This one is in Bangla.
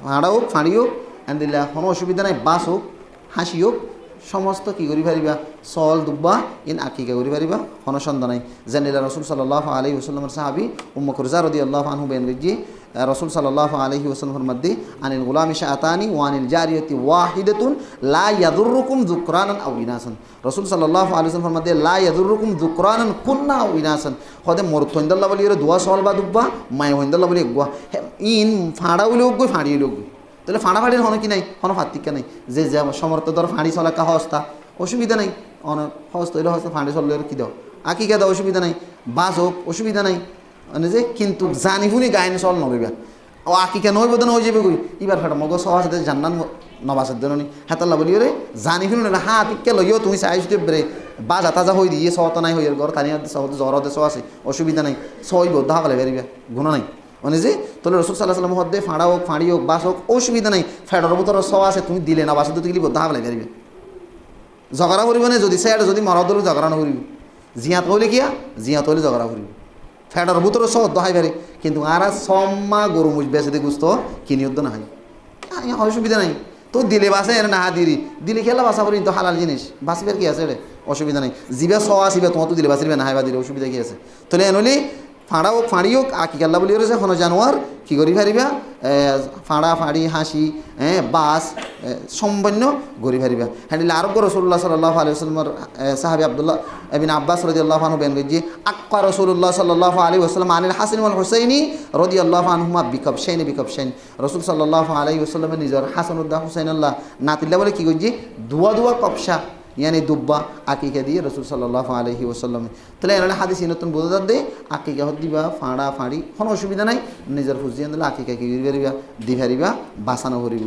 ফাঁড়া হোক ফাঁড়ি হোক এন দিলে কোনো অসুবিধা নাই, বাস হোক হাসি হোক সমস্ত কী করি পারিবা চল দুব্বা ইন আকিকা করি পারিবা কোনো সন্দেহ নাই। জানিলা রসুল সাল্লাল্লাহু আলাইহি ওয়াসাল্লামের সাহাবী উম্মু কুরজা রাদিয়াল্লাহু আনহু বেন রিজি রসুল সাল্লাল্লাহু আলাইহি ওয়াসাল্লামের মধ্যে আনিল গুলামি শাআতানি ওয়া আনিল জারিয়াতি ওয়াহিদাতুন লা ইয়াদুররুকুম যুকরানান আও ইনাসান। রসুল সাল্লাল্লাহু আলাইহি ওয়াসাল্লামের মধ্যে লা ইয়াদুররুকুম যুকরানান কুন্না আও ইনাসান হদে মরত হইন্দাল্লাহ বলি দোয়া সল বা দুব্বা মায় হইন্দাল্লাহ বলি গুয়া ইন ফাঁড়া হইলেও গই ফাঁড়ি হইলেও গই। তাহলে ফাঁড়া ফাঁড়ির হনো কি নাই হনো ফাতিকা নাই যে যে সমর্থ ধর ফাঁড়ি চলাকা হস্তা অসুবিধা নাই অনেক হস্ত হইলে হস্তা ফাঁড়ি চললে কী দাও আকিকা দাও অসুবিধা নাই, বাস হোক অসুবিধা নাই মানে যে কিন্তু জানি শুনি গায়নি চল নবিবা ও আকিকা নই বোধ হয়ে যাবে গই এবার ফেটা মগ সহজ জান্নান নবাসের দিননি হেতাল্লা বলি রে জানি শুনি না হা আতিকা লইও তুমি চাইছো রে বা যা তাজা হয়ে দিয়ে সহতা নাই হয়ে ঘর তানি জ্বর দেশ আছে অসুবিধা নাই সই বোধ হাবলে বেরিবা গুণ নাই মানে যে তোলে রসুল সাল্লাহ সাল্লাম হদ্দে ফাঁড়া হোক ফাঁড়ি হোক বাস হোক অসুবিধা নাই ফেডার ভিতরে স আছে তুমি দিলে না বাসে তো গেলি বোধ হাবলে বেরিবে ঝগড়া করিব না যদি স্যার যদি মরদ হলে ঝগড়া না করিব জিয়াত হইলে কিয়া জিয়াত হইলে ঝগড়া করিব ফেডার ভিতরে সহ দহাই পারে কিন্তু আর সম্মা গরু মুজ বেসে দিয়ে গুস্ত কিনি উদ্দ না হয় অসুবিধা নাই তো দিলে বাসে এনে না দিলি দিলে খেলা বাসা করি তো হালাল জিনিস বাঁচিবার কি আছে রে অসুবিধা নাই জিবা স আসিবে তোমার তো দিলে বাঁচিবে না হাইবা দিলে অসুবিধা কি আছে তাহলে এনলি ফাঁড়া হোক ফাঁড়ি হোক আকিকাল্লা বলি রয়েছে কোনো জানোয়ার কী করি পারিবা ফাঁড়া ফাঁড়ি হাসি বাস সম্পন্ন গড়ি পারিবা হ্যাঁ আরোগ্য রসুল্লাহ সাল্লাল্লাহু আলাইহি ওয়াসাল্লামের সাহাবী আব্দুল্লাহ ইবনে আব্বাস রাদিয়াল্লাহু আনহু বেন গজি আক্কা রসুল্লাহ সাল্লাল্লাহু আলাইহি ওয়াসাল্লাম আনিল হাসান ওয়াল হুসাইনি রাদিয়াল্লাহু আনহুমা বিকাবশাইন রসুল সাল্লাল্লাহু আলাইহি ওয়াসাল্লামের নিজের হাসান উদ্দাহ হুসাইন আল্লাহ নাতিল্লা বলে কী গজি দুয়া কপসা ইয়ানি দুব্বা আকিকা দিয়ে রসুল সাল্লাল্লাহু আলাইহি ওয়াসাল্লাম তাহলে এনারা হাদিস নতুন বোঝা দে আকিকা হত দিবা ফাঁড়া ফাঁড়ি কোনো অসুবিধা নাই নিজের ফুজিয়ান দিলে আকিকা কি দিবা দিভারিবা বাঁচানো করিব।